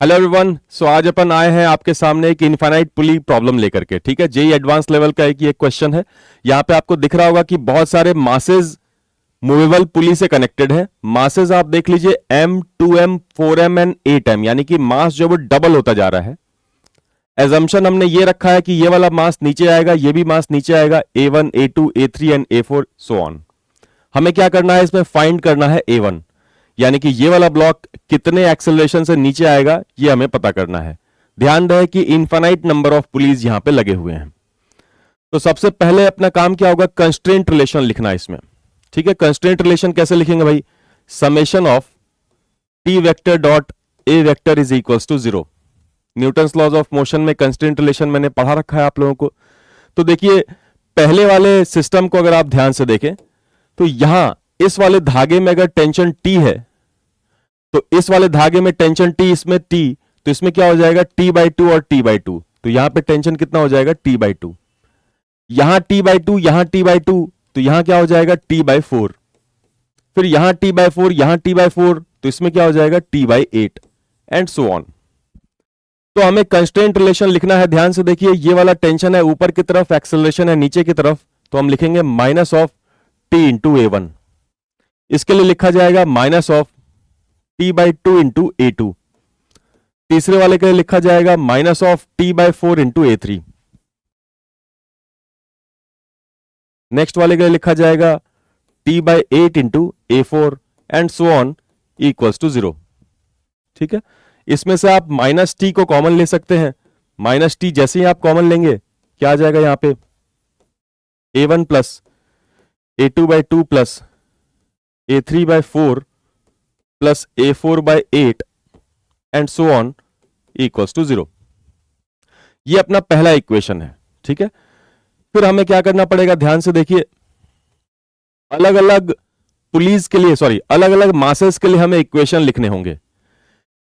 Hello everyone. सो आज अपन आए हैं आपके सामने एक इनफाइनाइट पुली प्रॉब्लम लेकर के। ठीक है, जेई एडवांस लेवल का एक क्वेश्चन है। यहाँ पे आपको दिख रहा होगा कि बहुत सारे मासेस मूवेबल पुली से कनेक्टेड है। मासेस आप देख लीजिए M, 2M, 4M and 8M, यानी कि मास जो वो डबल होता जा रहा है। एजम्पशन हमने ये रखा है कि ये वाला मास नीचे आएगा, ये भी मास नीचे आएगा, A1, A2, A3 and A4 so on. हमें क्या करना है, इसमें फाइंड करना है A1, यानी कि ये वाला ब्लॉक कितने एक्सेलरेशन से नीचे आएगा ये हमें पता करना है। ध्यान रहे कि इनफाइनाइट नंबर ऑफ पुलीज यहां पे लगे हुए हैं। तो सबसे पहले अपना काम क्या होगा, कंस्ट्रेंट रिलेशन लिखना है इसमें। ठीक है, कंस्ट्रेंट रिलेशन कैसे लिखेंगे भाई, summation of T vector dot a vector is equals to 0। Newton's laws of motion में कंस्ट्रेंट रिलेशन मैंने पढ़ा रखा है आप लोगों को। तो देखिए, पहले वाले सिस्टम को अगर आप ध्यान से देखें तो यहां इस वाले धागे में अगर टेंशन T है तो इस वाले धागे में टेंशन T, इसमें T, तो इसमें क्या हो जाएगा T/2 और T/2। तो यहां पे टेंशन कितना हो जाएगा T/2। यहां T/2, यहां T/2, तो यहां क्या हो जाएगा T/4। फिर यहां T/4, यहां T/4, तो इसमें क्या हो जाएगा T/8 एंड सो ऑन। तो हमें कंस्ट्रेंट रिलेशन लिखना है। ध्यान से देखिए, ये वाला टेंशन है ऊपर की तरफ, एक्सेलरेशन है नीचे की तरफ, तो हम लिखेंगे minus of T into A1। इसके लिए लिखा जाएगा minus of T/2 into A2। तीसरे वाले के लिए लिखा जाएगा minus of T/4 into A3। Next वाले के लिए लिखा जाएगा T/8 into A4 and so on equals to 0। ठीक है, इसमें से आप माइनस टी को कॉमन ले सकते हैं। माइनस टी जैसे ही आप कॉमन लेंगे क्या आ जाएगा यहां पे A1 plus A2/2 plus A3/4 plus A4/8 and so on equals to 0। ये अपना पहला इक्वेशन है। ठीक है, फिर हमें क्या करना पड़ेगा, ध्यान से देखिए, अलग अलग पुलीज के लिए, सॉरी, अलग अलग मासेस के लिए हमें इक्वेशन लिखने होंगे।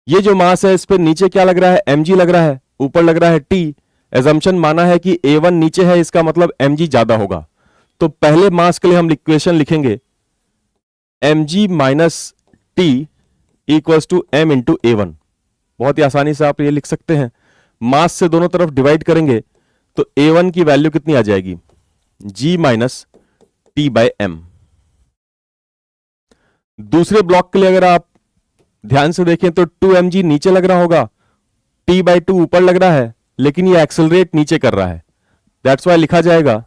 ये जो मास है इस पे नीचे क्या लग रहा है, mg लग रहा है, ऊपर लग रहा है t। एजम्पशन माना है कि A1 नीचे है, इसका मतलब mg ज्यादा होगा। तो पहले मास के लिए हम इक्वेशन लिखेंगे mg minus T equals to m into A1। बहुत ही आसानी से आप ये लिख सकते हैं। मास से दोनों तरफ डिवाइड करेंगे तो A1 की वैल्यू कितनी आ जाएगी, g माइनस T/m। दूसरे ब्लॉक के लिए अगर आप ध्यान से देखें तो 2mg नीचे लग रहा होगा, T/2 ऊपर लग रहा है, लेकिन ये एक्सेलरेट नीचे कर रहा है। दैट्स वाई लिखा जाएगा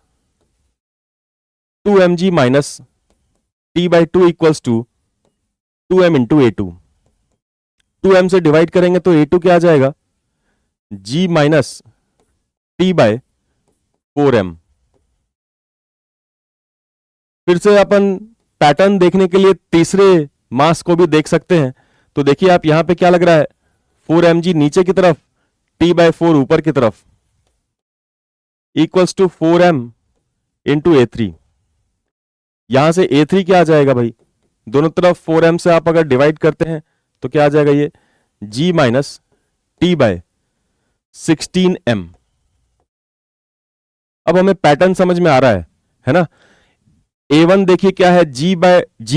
2mg minus T/2 equals to 2m into A2। 2m से डिवाइड करेंगे तो A2 क्या आ जाएगा, g माइनस T/4m। फिर से अपन पैटर्न देखने के लिए तीसरे मास को भी देख सकते हैं। तो देखिए आप यहां पे क्या लग रहा है, 4mg नीचे की तरफ, T/4 ऊपर की तरफ, equals to 4m into A3। यहां से A3 क्या आ जाएगा भाई, दोनों तरफ 4m से आप अगर डिवाइड करते हैं तो क्या आ जाएगा, ये g माइनस T/16m। अब हमें पैटर्न समझ में आ रहा है ना। A1 देखिए क्या है, g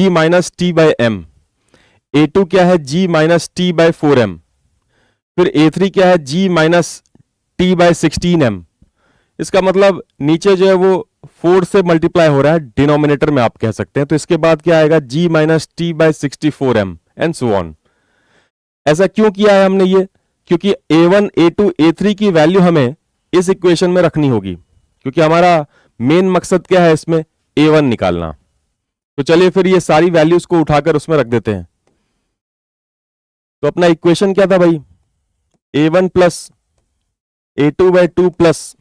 माइनस T/m। A2 क्या है, g माइनस T/4m। फिर A3 क्या है, g माइनस T/16m। इसका मतलब नीचे जो है वो 4 से मल्टीप्लाई हो रहा है, डिनोमिनेटर में आप कह सकते हैं। तो इसके बाद क्या आएगा, g minus T/64m and so on. ऐसा क्यों किया है हमने ये, क्योंकि A1, A2, A3 की वैल्यू हमें इस इक्वेशन में रखनी होगी, क्योंकि हमारा मेन मकसद क्या है इसमें, A1 निकालना। तो चलिए फिर ये सारी वैल्यूज को उठाकर उसमें रख देते हैं। तो अपना इक्वेशन क्या था भाई, A1 plus A2/2 plus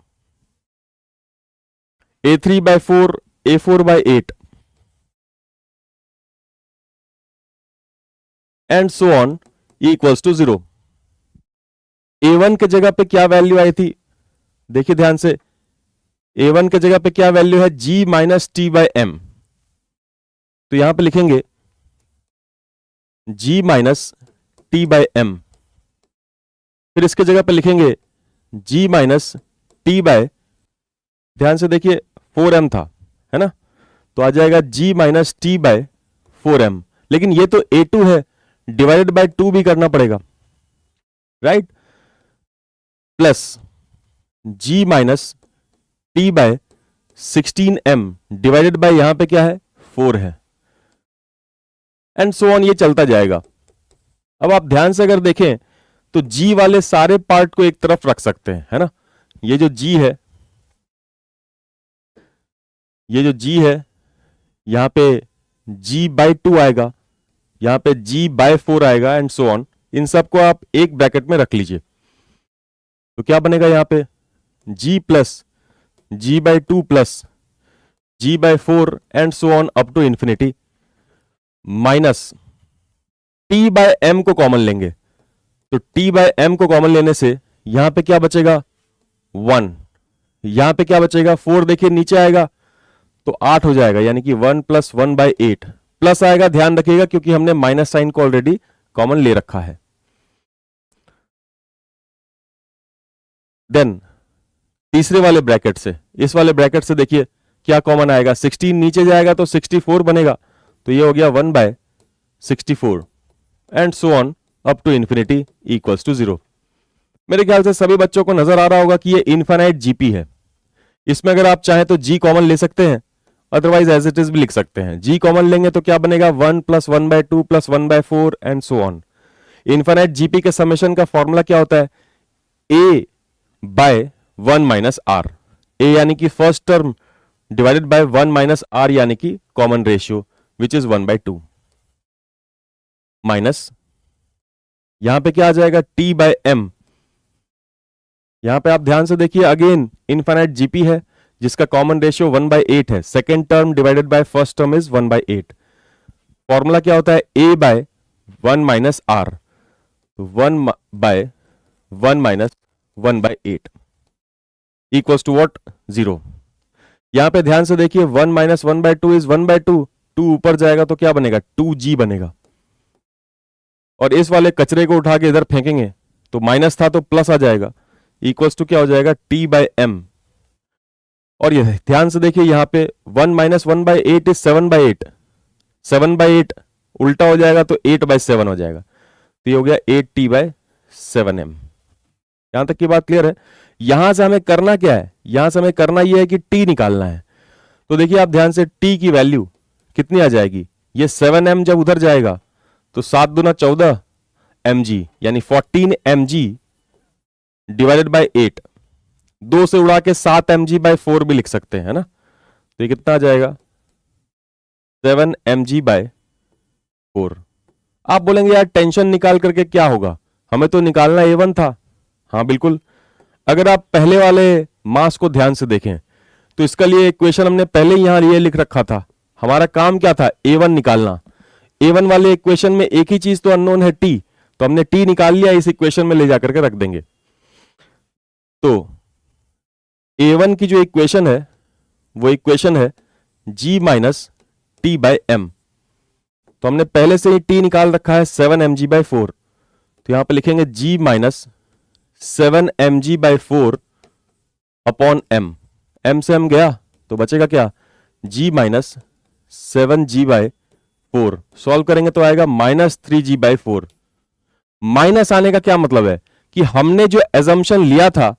A3/4 A4/8 and so on equals to 0। A1 के जगह पे क्या वैल्यू आई थी, देखिए ध्यान से, A1 के जगह पे क्या वैल्यू है, g माइनस T/m। तो यहां पे लिखेंगे g माइनस T/m। फिर इसके जगह पे लिखेंगे g माइनस T/, ध्यान से देखिए 4m था, है ना, तो आ जाएगा g माइनस T/4m। लेकिन ये तो A2 है, डिवाइडेड बाय 2 भी करना पड़ेगा। Right, plus g minus T by 16m divided by यहां पे क्या है 4 है, एंड सो ऑन, ये चलता जाएगा। अब आप ध्यान से अगर देखें तो g वाले सारे पार्ट को एक तरफ रख सकते हैं, है ना। ये जो g है, ये जो g है, यहां पे g बाई 2 आएगा, यहां पे g बाय 4 आएगा, एंड सो ऑन। इन सबको आप एक ब्रैकेट में रख लीजिए, तो क्या बनेगा यहां पे g plus g by 2 plus g by 4 and so on up to infinity, minus t by m को कॉमन लेंगे, तो t बाय m को कॉमन लेने से यहां पे क्या बचेगा 1, यहां पे क्या बचेगा 4, देखिए नीचे आएगा तो 8 हो जाएगा, यानी कि 1 प्लस 1 बाई 8, प्लस आएगा, ध्यान रखिएगा क्योंकि हमने माइनस साइन को ऑलरेडी कॉमन ले रखा है। देन तीसरे वाले ब्रैकेट से, इस वाले ब्रैकेट से देखिए क्या कॉमन आएगा, 16 नीचे जाएगा तो 64 बनेगा, तो ये हो गया 1 by 64 and so on up to infinity equals to 0। मेरे ख्याल से सभी बच्चों को नजर आ रहा होगा कि ये इनफाइनाइट जीपी है। इसमें अगर आप चाहें तो जी कॉमन ले सकते हैं, अदरवाइज एज इट इज भी लिख सकते हैं। जी कॉमन लेंगे तो क्या बनेगा 1 plus 1 by 2 plus 1 by 4 and so on. Infinite GP के समेशन का फॉर्मूला क्या होता है, a by 1 minus r, a यानी कि first term divided by 1 minus r यानी कि common ratio which is 1 by 2, minus यहां पे क्या आ जाएगा टी बाय एम। यहां पे आप ध्यान से देखिए, अगेन इनफाइनाइट जीपी है जिसका कॉमन रेशियो 1 बाय 8 है, second term divided by first term is 1 by 8। Formula क्या होता है ए बाय 1 माइनस आर, तो 1 by 1 minus 1 by 8 equals to what 0। यहां पे ध्यान से देखिए 1 माइनस 1 बाय 2 इज 1 बाय 2, 2 ऊपर जाएगा तो क्या बनेगा 2g बनेगा, और इस वाले कचरे को उठा के इधर फेंकेंगे तो माइनस था तो प्लस आ जाएगा, इक्वल्स टू क्या हो जाएगा t बाय m। और ये ध्यान से देखिए यहां पे 1 minus 1 by 8 is 7 by 8, 7 by 8 उल्टा हो जाएगा तो 8 बाय 7 हो जाएगा, तो ये हो गया 8t बाय 7m। यहां तक की बात क्लियर है। यहां से हमें करना क्या है, यहां से हमें करना यह है कि t निकालना है। तो देखिए आप ध्यान से t की वैल्यू कितनी आ जाएगी, ये 7m जब उधर जाएगा तो 7 दूना 14 mg यानी 14 mg डिवाइडेड बाय 8, 2 से उड़ा के 7 mg बाय 4 भी लिख सकते हैं, है ना। तो ये कितना आ जाएगा 7 mg बाय 4। आप बोलेंगे यार टेंशन निकाल करके क्या होगा, हमें तो निकालना a1 था। हाँ बिल्कुल, अगर आप पहले वाले मास को ध्यान से देखें तो इसका लिए इक्वेशन हमने पहले ही यहां ये लिख रखा था। हमारा काम क्या था a1 निकालना। a1 वाले इक्वेशन में एक ही चीज तो अननोन है t, तो हमने t निकाल लिया, इस इक्वेशन में ले जाकर के रख देंगे। तो a1 की जो इक्वेशन है वो इक्वेशन है g minus T by m। तो हमने पहले से ही t निकाल रखा है 7 mg बाय 4, तो यहां पे लिखेंगे g minus 7 mg by 4 upon m। m से m गया तो बचेगा क्या g minus 7g bye 4। Solve करेंगे तो आएगा माइनस 3g बाय 4। माइनस आने का क्या मतलब है कि हमने जो एजम्पशन लिया था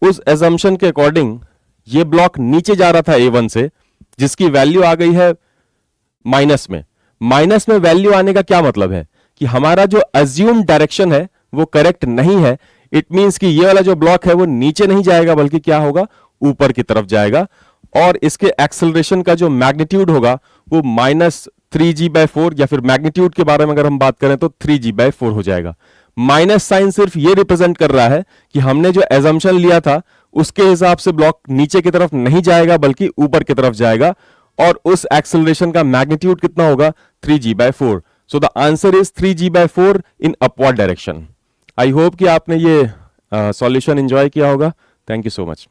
उस एजम्पशन के अकॉर्डिंग ये ब्लॉक नीचे जा रहा था a1 से, जिसकी वैल्यू आ गई है माइनस में। माइनस में वैल्यू आने का क्या मतलब है कि हमारा जो अज्यूम डायरेक्शन है वो करेक्ट नहीं है। इट मींस कि ये वाला जो ब्लॉक है वो नीचे नहीं जाएगा बल्कि क्या होगा ऊपर की तरफ जाएगा, और इसके एक्सेलरेशन का जो मैग्नीट्यूड होगा वो माइनस 3g बाय 4, या फिर मैग्नीट्यूड के बारे में अगर हम बात करें तो 3g बाय 4 हो जाएगा। माइनस साइन सिर्फ ये रिप्रेजेंट कर रहा है कि हमने जो एजम्पशन लिया था उसके हिसाब से ब्लॉक नीचे की तरफ नहीं जाएगा बल्कि ऊपर की तरफ जाएगा, और उस एक्सेलरेशन का मैग्नीट्यूड कितना होगा 3g by 4। So the answer is 3g by 4 in upward direction. I hope कि आपने ये सॉल्यूशन एंजॉय किया होगा। Thank you so much.